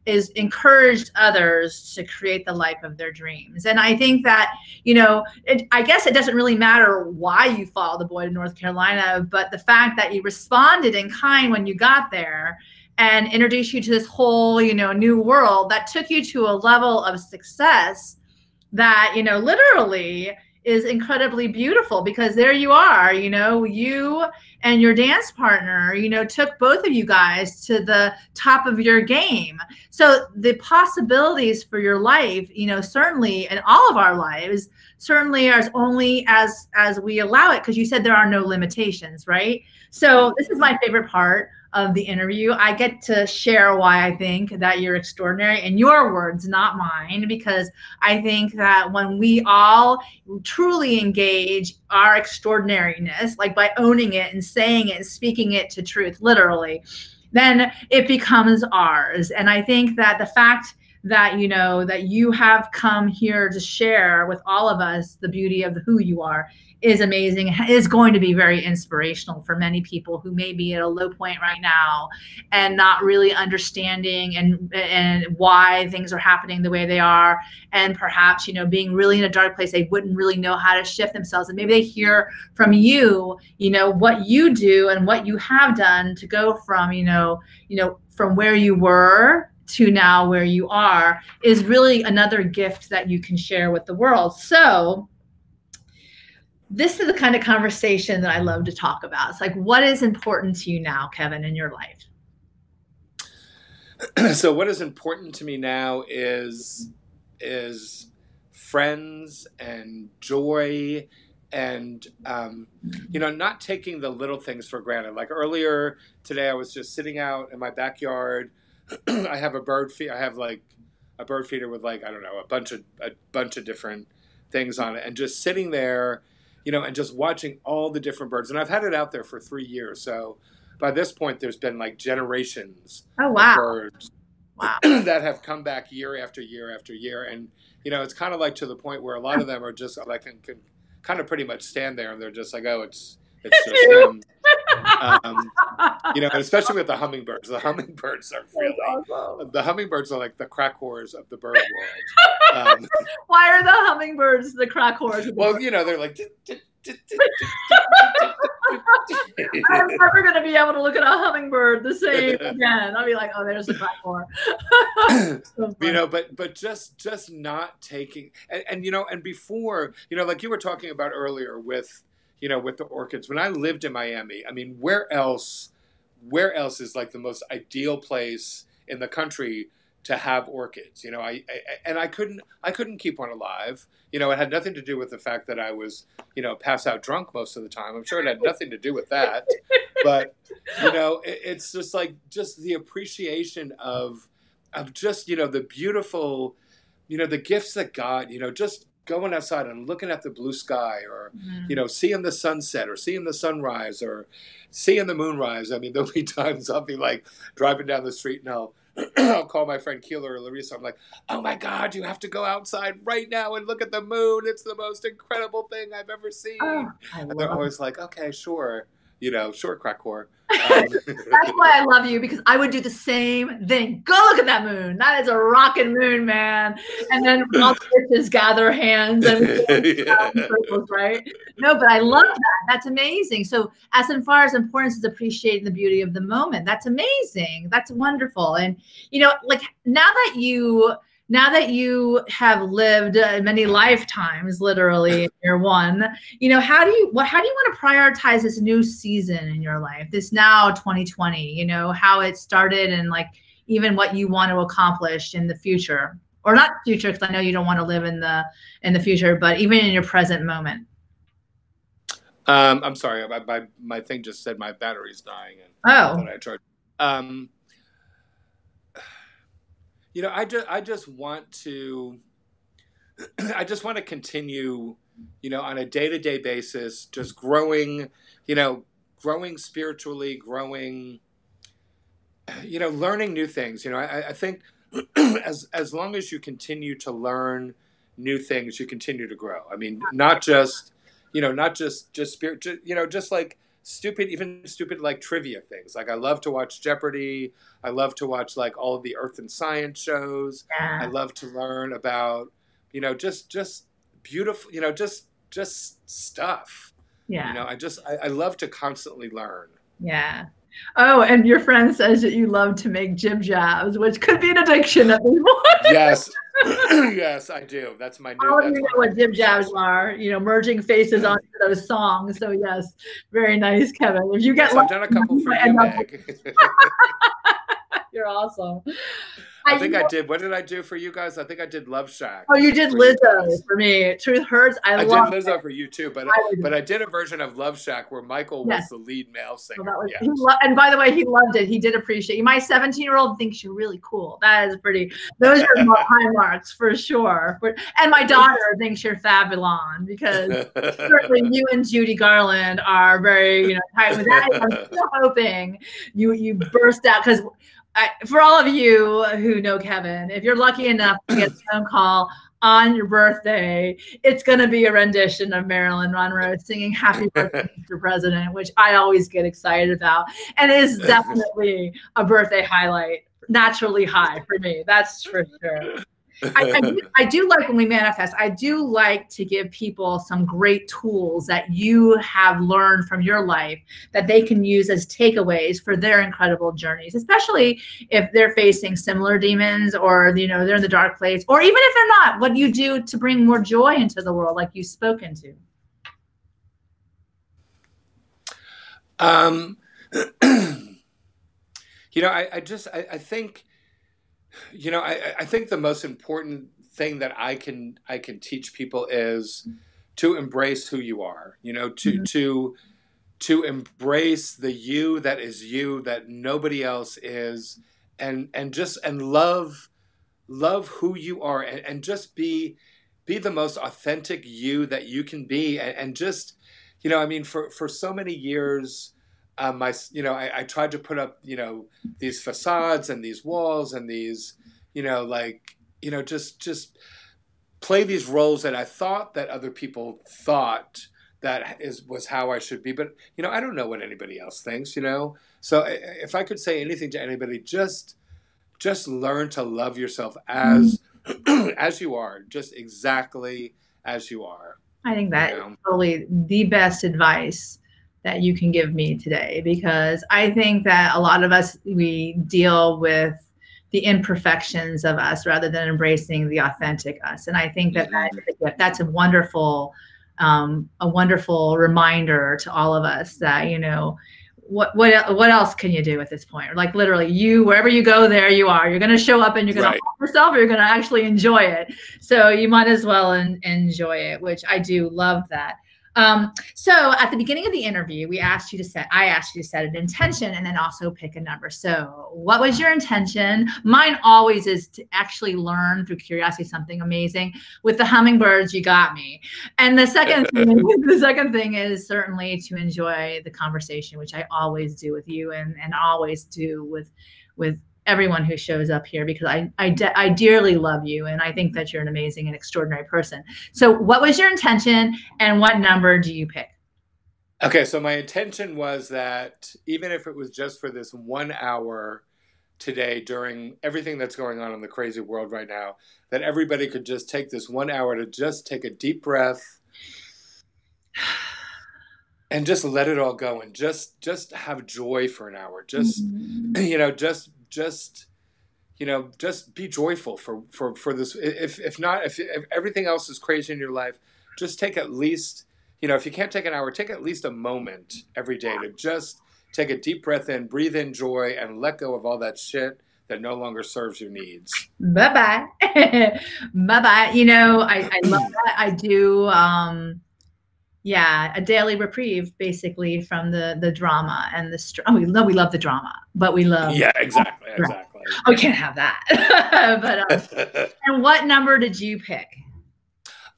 is encouraged others to create the life of their dreams. And I think that, you know, I guess it doesn't really matter why you followed the boy to North Carolina, but the fact that you responded in kind when you got there and introduced you to this whole, you know, new world that took you to a level of success that, you know, literally is incredibly beautiful, because there you are, you know, you and your dance partner, you know, took both of you guys to the top of your game. So the possibilities for your life, you know, certainly in all of our lives, certainly are only as we allow it, because you said there are no limitations, right? So this is my favorite part of the interview. I get to share why I think that you're extraordinary, in your words, not mine, because I think that when we all truly engage our extraordinariness, like by owning it and saying it and speaking it to truth, literally, then it becomes ours. And I think that the fact that, you know, that you have come here to share with all of us the beauty of who you are is amazing. It is going to be very inspirational for many people who may be at a low point right now and not really understanding and why things are happening the way they are, and perhaps, you know, being really in a dark place, they wouldn't really know how to shift themselves. And maybe they hear from you, you know, what you do and what you have done to go from, you know, from where you were to now where you are, is really another gift that you can share with the world. So this is the kind of conversation that I love to talk about. It's like, what is important to you now, Kevin, in your life?
So what is important to me now is friends and joy and, you know, not taking the little things for granted. Like earlier today, I was just sitting out in my backyard. I have a bird feed. I have like a bird feeder with like, I don't know, a bunch of different things on it, and just sitting there, and just watching all the different birds. And I've had it out there for 3 years, so by this point, there's been like generations
Oh,
of
wow.
birds
Wow.
that have come back year after year after year, and it's kind of like to the point where a lot of them are just like can kind of pretty much stand there, and they're just like, oh, it's just him. And especially with the hummingbirds. The hummingbirds are really
awesome.
The hummingbirds are like the crack whores of the bird world.
Why are the hummingbirds the crack whores?
Well, they're like.
I'm never going to be able to look at a hummingbird the same again. I'll be like, oh, there's the crack whore. So
but just not taking and before, like you were talking about earlier with the orchids. When I lived in Miami, I mean, where else is like the most ideal place in the country to have orchids? I couldn't keep one alive. It had nothing to do with the fact that I was, pass out drunk most of the time. I'm sure it had nothing to do with that. But, it's just like, just the appreciation of just, the beautiful, the gifts that God, just going outside and looking at the blue sky, or, seeing the sunset, or seeing the sunrise, or seeing the moonrise. I mean, there'll be times I'll be like driving down the street and I'll call my friend Keeler or Larissa. I'm like, oh my God, you have to go outside right now and look at the moon. It's the most incredible thing I've ever seen.
Oh,
and they're always like, okay, sure. Sure, crack whore.
That's why I love you, because I would do the same thing. Go look at that moon. That is a rockin' moon, man. And then all the bitches gather hands and circles, right? No, but I love that. That's amazing. So as far as importance is appreciating the beauty of the moment, that's amazing. That's wonderful. And, like now that you have lived many lifetimes, literally, in year one, how do you want to prioritize this new season in your life, this now 2020, how it started, and like even what you want to accomplish in the future, or not future, because I know you don't want to live in the future, but even in your present moment.
I'm sorry, my thing just said my battery's dying, and I thought I charged. I just want to continue, on a day-to-day basis, just growing spiritually, growing, learning new things. I think as long as you continue to learn new things, you continue to grow. I mean, not just spirit, just like stupid like trivia things. Like I love to watch Jeopardy. I love to watch like all of the Earth and Science shows.
Yeah.
I love to learn about, just beautiful, just stuff.
Yeah.
I love to constantly learn.
Yeah. Oh, and your friend says that you love to make jib jabs, which could be an addiction at this point.
Yes. Yes, I do. That's my new.
All of you know what jib jabs are, merging faces onto those songs. So yes, very nice, Kevin. If you get,
I've done a couple for you, Meg.
You're awesome.
I think I did. What did I do for you guys? I think I did Love Shack.
Oh, you did Lizzo for me. Truth Hurts. I
did Lizzo for you too, but I did a version of Love Shack where Michael was the lead male singer.
And by the way, he loved it. He did appreciate you. My 17-year-old thinks you're really cool. That is pretty. Those are high marks for sure. And my daughter thinks you're fabulous, because certainly you and Judy Garland are very tight with that. I'm still hoping you burst out, because for all of you who know Kevin, if you're lucky enough to get a phone call on your birthday, it's going to be a rendition of Marilyn Monroe singing Happy Birthday, Mr. President, which I always get excited about. And it is definitely a birthday highlight, naturally high for me. That's for sure. I do like, when we manifest, I do like to give people some great tools that you have learned from your life that they can use as takeaways for their incredible journeys, especially if they're facing similar demons, or they're in the dark place, or even if they're not, what you do to bring more joy into the world, like you've spoken to.
I think the most important thing that I can teach people is to embrace who you are, to embrace the you that is you, that nobody else is, and love love who you are, and just be the most authentic you that you can be. And just, I mean, for so many years, I tried to put up, these facades and these walls and these, just play these roles that I thought that other people thought was how I should be. But, I don't know what anybody else thinks. So if I could say anything to anybody, just learn to love yourself as as you are, just exactly as you are.
I think that is probably the best advice that you can give me today, because I think that a lot of us, we deal with the imperfections of us rather than embracing the authentic us. And I think that that's a wonderful reminder to all of us that, what else can you do at this point? Like literally, wherever you go, there you are. You're going to show up and you're going to help yourself, or you're going to actually enjoy it. So you might as well enjoy it, which I do love that. So at the beginning of the interview, I asked you to set an intention and then also pick a number. So what was your intention? Mine always is to actually learn through curiosity something amazing. With the hummingbirds, you got me. And the second thing is certainly to enjoy the conversation, which I always do with you and always do with everyone who shows up here, because I dearly love you, and I think that you're an amazing and extraordinary person. So what was your intention, and what number do you pick?
Okay, so my intention was that even if it was just for this 1 hour today during everything that's going on in the crazy world right now, that everybody could just take this 1 hour to just take a deep breath and just let it all go, and just have joy for an hour. Just, just be joyful for this. If everything else is crazy in your life, just take at least, if you can't take an hour, take at least a moment every day to just take a deep breath in, breathe in joy, and let go of all that shit that no longer serves your needs.
Bye-bye. Bye-bye. I love that. I do. A daily reprieve, basically, from the drama and we love the drama, but we love.
Yeah, exactly.
Oh, we can't have that. But and what number did you pick?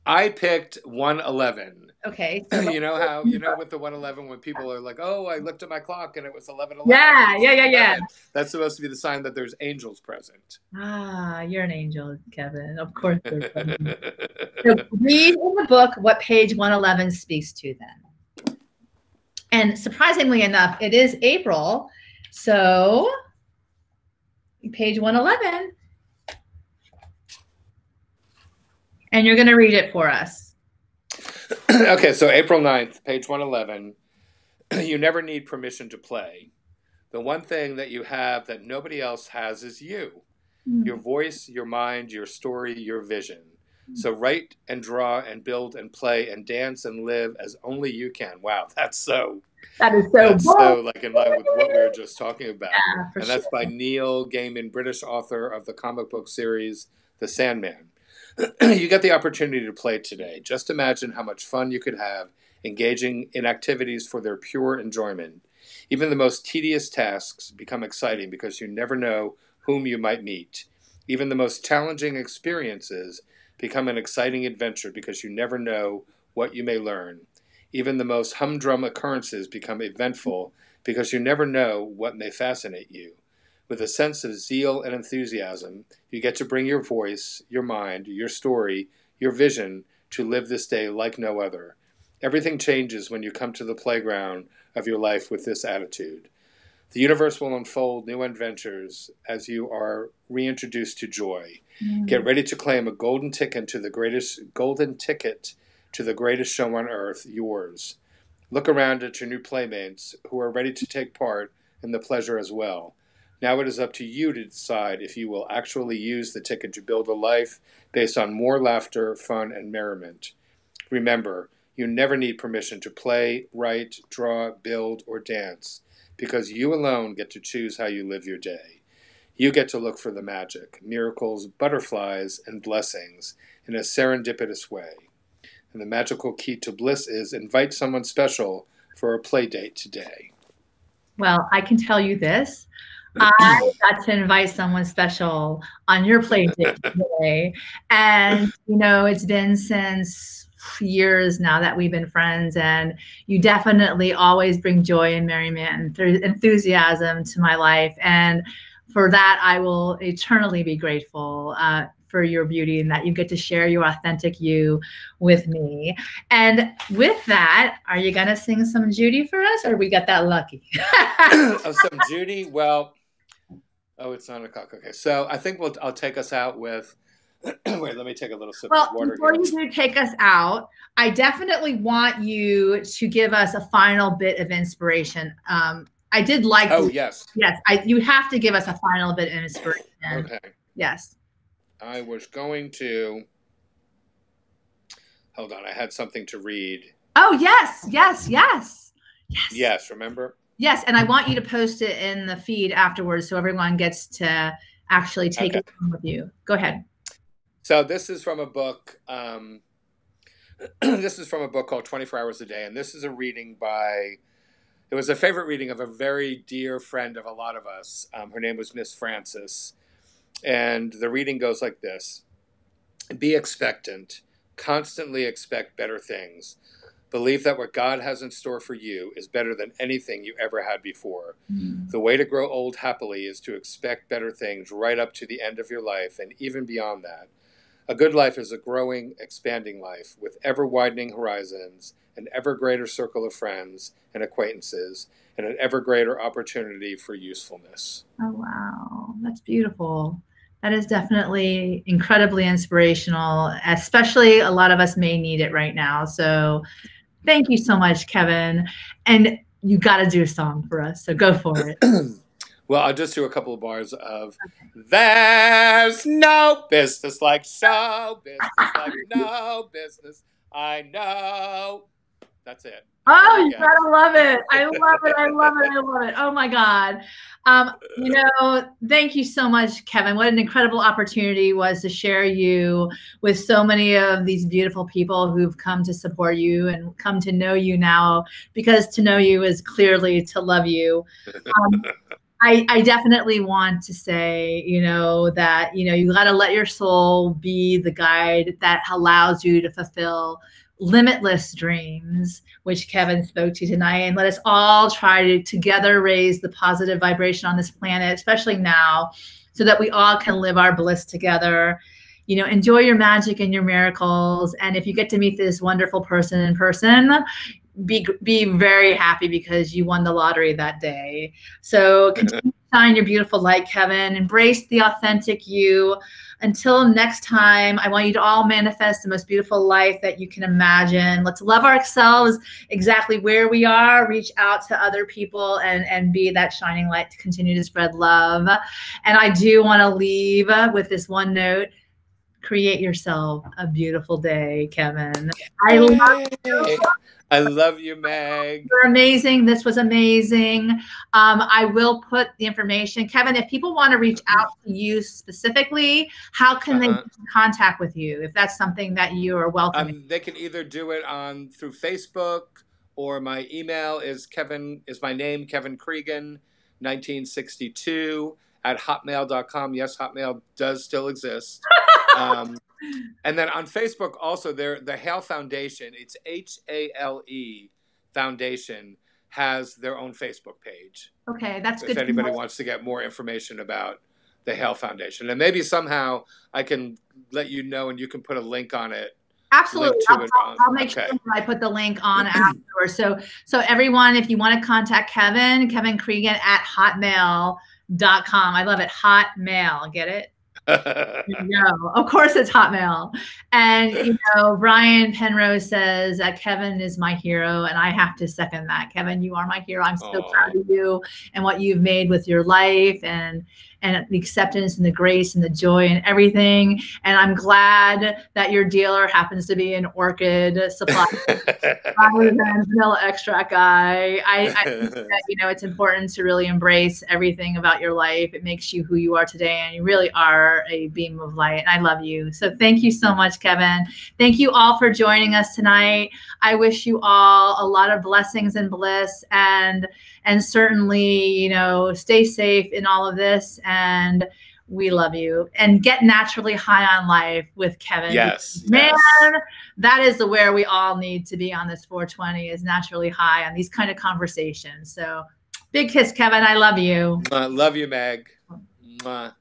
I picked 111.
Okay.
So with the 111, when people are like, "Oh, I looked at my clock and it was 11:11."
Yeah.
That's supposed to be the sign that there's angels present.
Ah, you're an angel, Kevin. Of course. So read in the book what page 111 speaks to then. And surprisingly enough, it is April. So page 111. And you're going to read it for us.
Okay, so April 9th, page 111. You never need permission to play. The one thing that you have that nobody else has is you. Your voice, your mind, your story, your vision. So write and draw and build and play and dance and live as only you can. Wow, that is so like in line with what we were just talking about. And that's by Neil Gaiman, British author of the comic book series The Sandman. You get the opportunity to play today. Just imagine how much fun you could have engaging in activities for their pure enjoyment. Even the most tedious tasks become exciting because you never know whom you might meet. Even the most challenging experiences become an exciting adventure because you never know what you may learn. Even the most humdrum occurrences become eventful because you never know what may fascinate you. With a sense of zeal and enthusiasm, you get to bring your voice, your mind, your story, your vision to live this day like no other. Everything changes when you come to the playground of your life with this attitude. The universe will unfold new adventures as you are reintroduced to joy. Get ready to claim a golden ticket to the greatest show on earth, yours. Look around at your new playmates who are ready to take part in the pleasure as well. Now it is up to you to decide if you will actually use the ticket to build a life based on more laughter, fun, and merriment. Remember, you never need permission to play, write, draw, build, or dance, because you alone get to choose how you live your day. You get to look for the magic, miracles, butterflies, and blessings in a serendipitous way. And the magical key to bliss is invite someone special for a play date today.
Well, I can tell you this. I got to invite someone special on your play date today. And, you know, it's been since years now that we've been friends, and you definitely always bring joy and merriment and enthusiasm to my life. And for that, I will eternally be grateful for your beauty and that you get to share your authentic you with me. And with that, are you going to sing some Judy for us, or we got that lucky?
Oh, some Judy? Well, oh, it's 9 o'clock. Okay, so I think I'll take us out with, wait, let me take a little sip of water.
Before you do take us out, I definitely want you to give us a final bit of inspiration. I did like.
Oh, yes.
Yes, you have to give us a final bit of inspiration.
Okay.
Yes.
I was going to, hold on, I had something to read.
Oh, yes, yes, yes. Yes.
Yes, remember?
Yes, and I want you to post it in the feed afterwards so everyone gets to actually take it home with you. Go ahead.
So this is from a book. This is from a book called 24 Hours a Day, and this is a reading by, it was a favorite reading of a very dear friend of a lot of us. Her name was Miss Francis. And the reading goes like this. Be expectant. Constantly expect better things. Believe that what God has in store for you is better than anything you ever had before. The way to grow old happily is to expect better things right up to the end of your life and even beyond that. A good life is a growing, expanding life with ever-widening horizons, an ever greater circle of friends and acquaintances, and an ever greater opportunity for usefulness.
Oh, wow. That's beautiful. That is definitely incredibly inspirational, especially a lot of us may need it right now. So thank you so much, Kevin. And you got to do a song for us. So go for it.
Well, I'll just do a couple of bars of There's no business like show business, like no business. I know. That's it.
Oh, you gotta love it. I love it. I love it. I love it. Oh my God. You know, thank you so much, Kevin. What an incredible opportunity was to share you with so many of these beautiful people who've come to support you and come to know you now, because to know you is clearly to love you. I definitely want to say, you know, that, you know, you got to let your soul be the guide that allows you to fulfill limitless dreams, which Kevin spoke to tonight. And let us all try to together raise the positive vibration on this planet, especially now, so that we all can live our bliss together. You know, enjoy your magic and your miracles. And if you get to meet this wonderful person in person, be very happy because you won the lottery that day. So continue to shine your beautiful light, Kevin. Embrace the authentic you. Until next time, I want you to all manifest the most beautiful life that you can imagine. Let's love ourselves exactly where we are, reach out to other people, and be that shining light to continue to spread love. And I do want to leave with this one note. Create yourself a beautiful day, Kevin. I love you.
I love you, Meg.
You're amazing. This was amazing. I will put the information. Kevin, if people want to reach out to you specifically, how can they get in contact with you if that's something that you are welcoming?
They can either do it through Facebook, or my email is my name, Kevin Cregan, 1962 at hotmail.com. Yes, Hotmail does still exist. And then on Facebook also, the Hale Foundation, it's HALE Foundation, has their own Facebook page.
Okay, that's good.
If anybody wants to get more information about the Hale Foundation. And maybe somehow I can let you know and you can put a link on it.
Absolutely. I'll make sure that I put the link on afterwards. So everyone, if you want to contact Kevin Cregan at hotmail.com. I love it. Hotmail. Get it? No, of course it's Hotmail. And you know, Brian Penrose says that Kevin is my hero, and I have to second that. Kevin, you are my hero. I'm so proud of you and what you've made with your life, and the acceptance and the grace and the joy and everything. And I'm glad that your dealer happens to be an orchid supply rather than vanilla extract guy. I think that, you know, it's important to really embrace everything about your life. It makes you who you are today, and you really are a beam of light. And I love you. So thank you so much, Kevin. Thank you all for joining us tonight. I wish you all a lot of blessings and bliss, and And certainly, you know, stay safe in all of this. And we love you. And get naturally high on life with Kevin.
Yes.
Man,
yes.
that is the where we all need to be on this 420, is naturally high on these kind of conversations. So big kiss, Kevin. I love you.
Love you, Meg. Mwah.